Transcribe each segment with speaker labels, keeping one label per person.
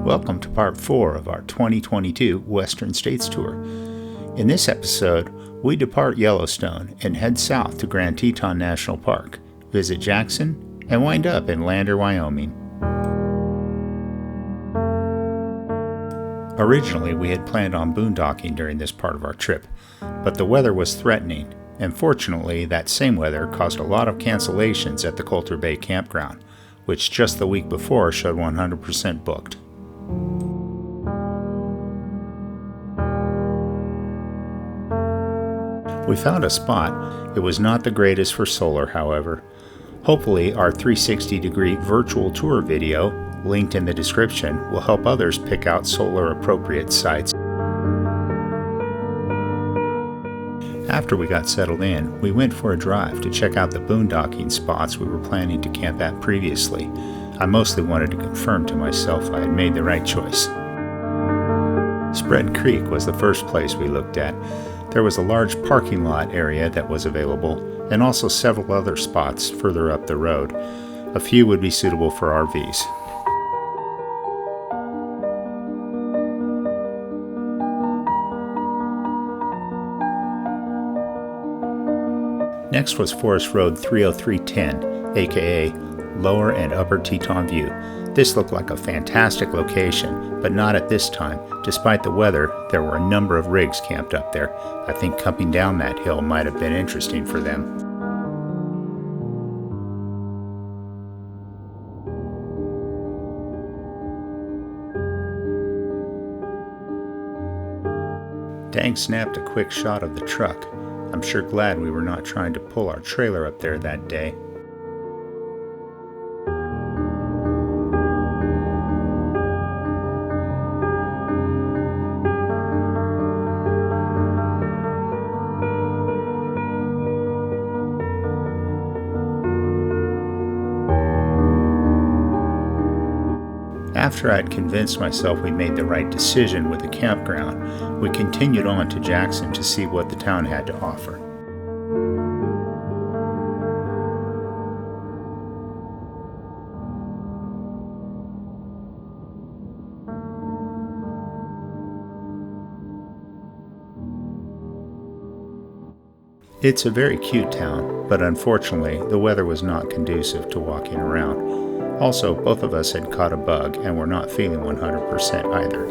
Speaker 1: Welcome to part 4 of our 2022 Western States Tour. In this episode, we depart Yellowstone and head south to Grand Teton National Park, visit Jackson, and wind up in Lander, Wyoming. Originally, we had planned on boondocking during this part of our trip, but the weather was threatening, and fortunately, that same weather caused a lot of cancellations at the Coulter Bay campground, which just the week before showed 100% booked. We found a spot. It was not the greatest for solar, however. Hopefully, our 360-degree virtual tour video, linked in the description, will help others pick out solar-appropriate sites. After we got settled in, we went for a drive to check out the boondocking spots we were planning to camp at previously. I mostly wanted to confirm to myself I had made the right choice. Spread Creek was the first place we looked at. There was a large parking lot area that was available, and also several other spots further up the road. A few would be suitable for RVs. Next was Forest Road 30310, aka Lower and Upper Teton View. This looked like a fantastic location, but not at this time. Despite the weather, there were a number of rigs camped up there. I think coming down that hill might have been interesting for them. Dang snapped a quick shot of the truck. I'm sure glad we were not trying to pull our trailer up there that day. After I had convinced myself we made the right decision with the campground, we continued on to Jackson to see what the town had to offer. It's a very cute town, but unfortunately, the weather was not conducive to walking around. Also, both of us had caught a bug and were not feeling 100% either.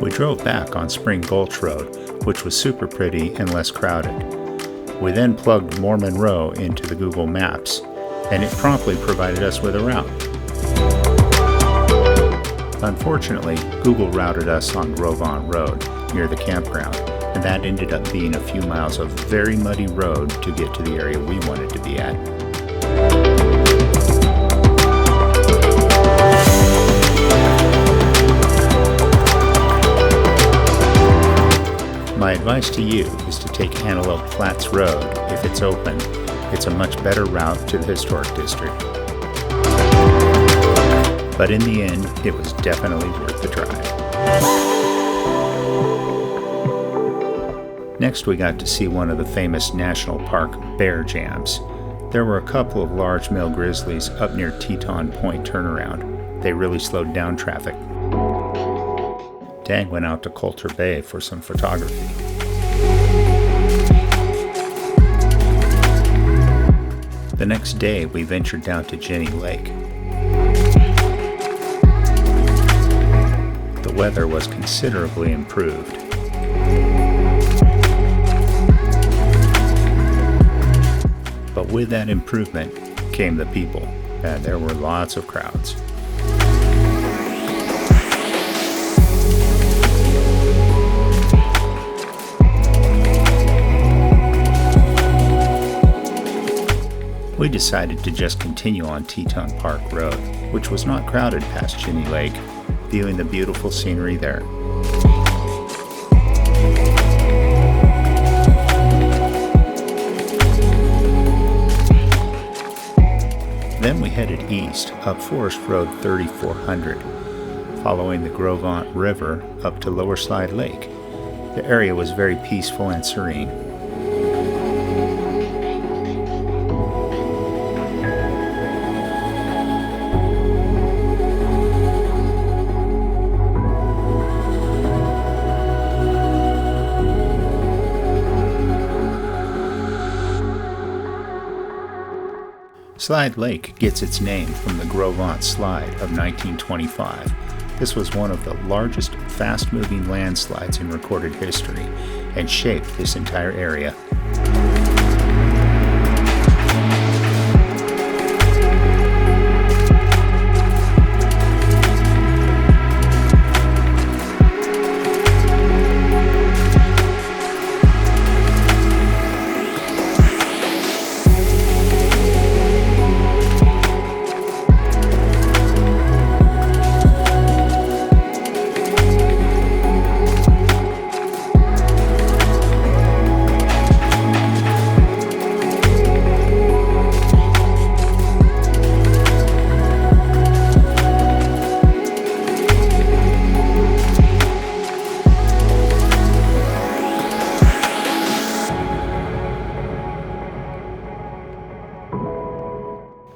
Speaker 1: We drove back on Spring Gulch Road, which was super pretty and less crowded. We then plugged Mormon Row into the Google Maps, and it promptly provided us with a route. Unfortunately, Google routed us on Rovon Road near the campground, and that ended up being a few miles of very muddy road to get to the area we wanted to be at. My advice to you is to take Antelope Flats Road if it's open. It's a much better route to the historic district. But in the end, it was definitely worth the drive. Next, we got to see one of the famous National Park bear jams. There were a couple of large male grizzlies up near Teton Point turnaround. They really slowed down traffic. Dang went out to Coulter Bay for some photography. The next day, we ventured down to Jenny Lake. The weather was considerably improved. But with that improvement came the people, and there were lots of crowds. We decided to just continue on Teton Park Road, which was not crowded past Jenny Lake, viewing the beautiful scenery there. Then we headed east up Forest Road 3400, following the Grovant River up to Lower Slide Lake. The area was very peaceful and serene. Slide Lake gets its name from the Grovant Slide of 1925. This was one of the largest fast-moving landslides in recorded history and shaped this entire area.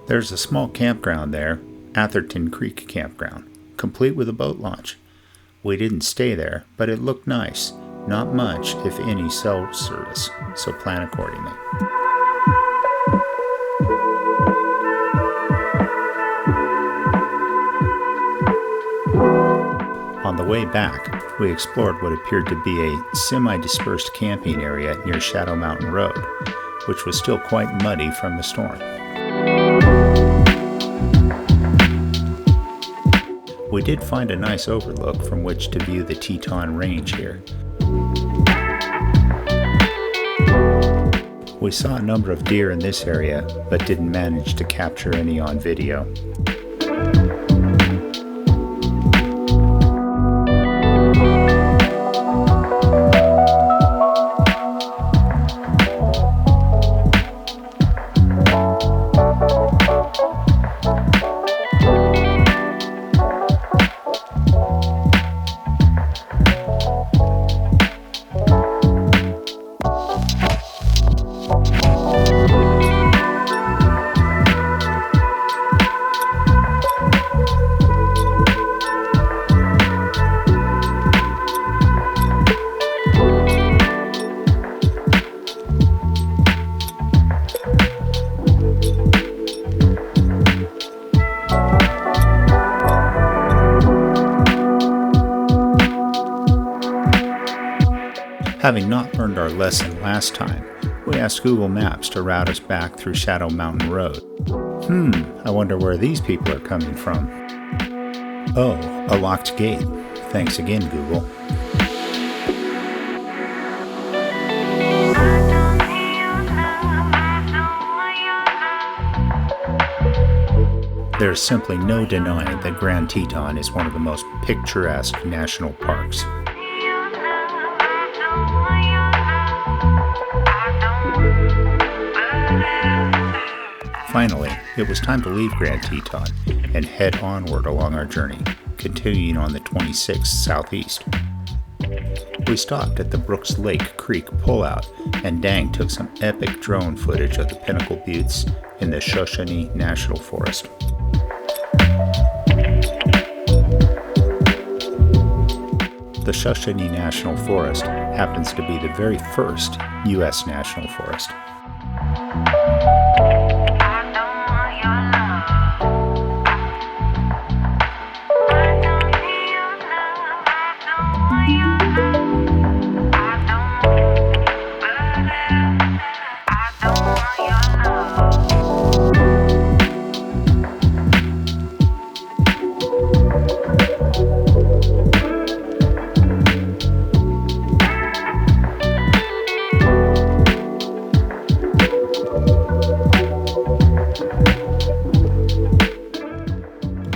Speaker 1: There's a small campground there, Atherton Creek Campground, complete with a boat launch. We didn't stay there, but it looked nice. Not much, if any, cell service, so plan accordingly. On the way back, we explored what appeared to be a semi-dispersed camping area near Shadow Mountain Road, which was still quite muddy from the storm. We did find a nice overlook from which to view the Teton Range here. We saw a number of deer in this area, but didn't manage to capture any on video. Having not learned our lesson last time, we asked Google Maps to route us back through Shadow Mountain Road. I wonder where these people are coming from. Oh, a locked gate. Thanks again, Google. There's simply no denying that Grand Teton is one of the most picturesque national parks. Finally, it was time to leave Grand Teton and head onward along our journey, continuing on the 26th southeast. We stopped at the Brooks Lake Creek pullout, and Dang took some epic drone footage of the Pinnacle Buttes in the Shoshone National Forest. The Shoshone National Forest happens to be the very first U.S. national forest.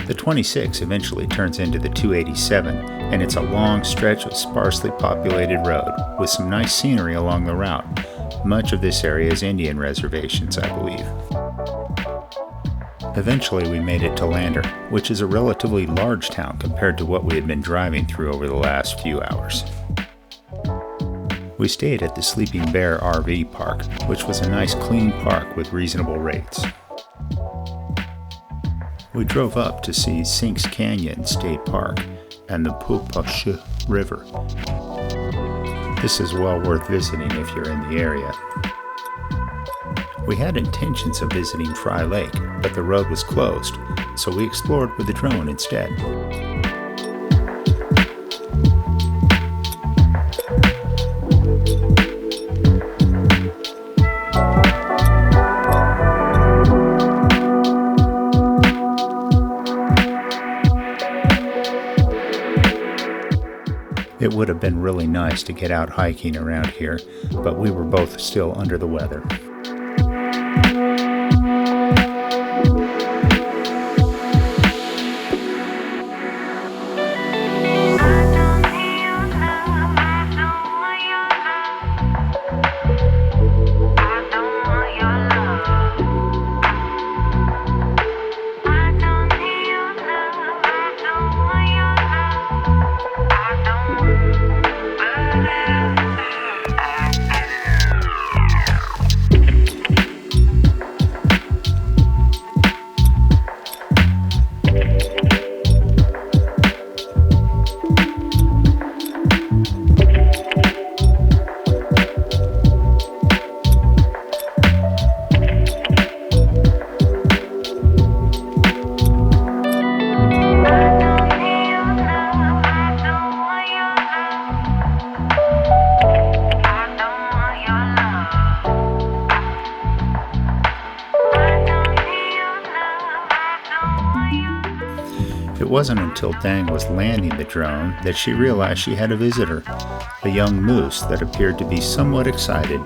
Speaker 1: The 26 eventually turns into the 287, and it's a long stretch of sparsely populated road with some nice scenery along the route. Much of this area is Indian reservations, I believe. Eventually we made it to Lander, which is a relatively large town compared to what we had been driving through over the last few hours. We stayed at the Sleeping Bear RV Park, which was a nice clean park with reasonable rates. We drove up to see Sinks Canyon State Park and the Pupashu River. This is well worth visiting if you're in the area. We had intentions of visiting Fry Lake, but the road was closed, so we explored with the drone instead. It would have been really nice to get out hiking around here, but we were both still under the weather. It wasn't until Dang was landing the drone that she realized she had a visitor, a young moose that appeared to be somewhat excited.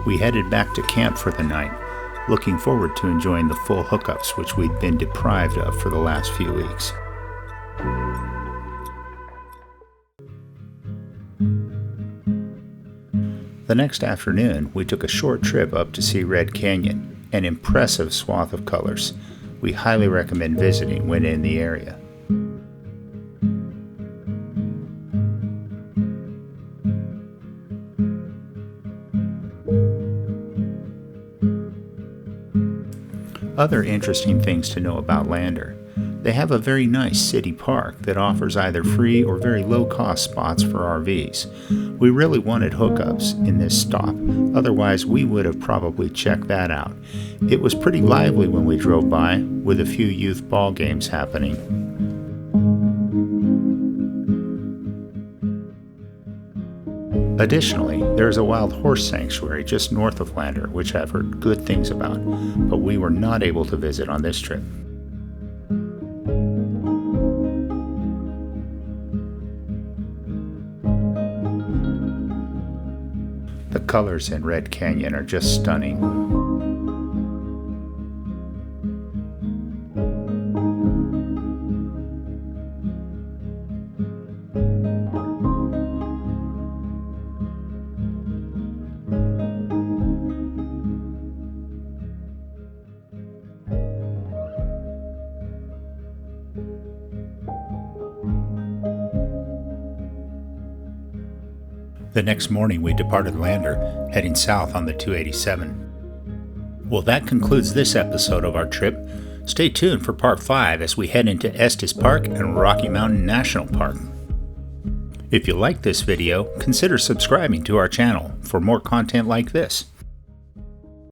Speaker 1: We headed back to camp for the night, looking forward to enjoying the full hookups which we'd been deprived of for the last few weeks. The next afternoon, we took a short trip up to see Red Canyon, an impressive swath of colors. We highly recommend visiting when in the area. Other interesting things to know about Lander. They have a very nice city park that offers either free or very low-cost spots for RVs. We really wanted hookups in this stop, otherwise we would have probably checked that out. It was pretty lively when we drove by, with a few youth ball games happening. Additionally, there is a wild horse sanctuary just north of Lander, which I've heard good things about, but we were not able to visit on this trip. The colors in Red Canyon are just stunning. The next morning we departed Lander, heading south on the 287. Well, that concludes this episode of our trip. Stay tuned for part 5 as we head into Estes Park and Rocky Mountain National Park. If you like this video, consider subscribing to our channel for more content like this.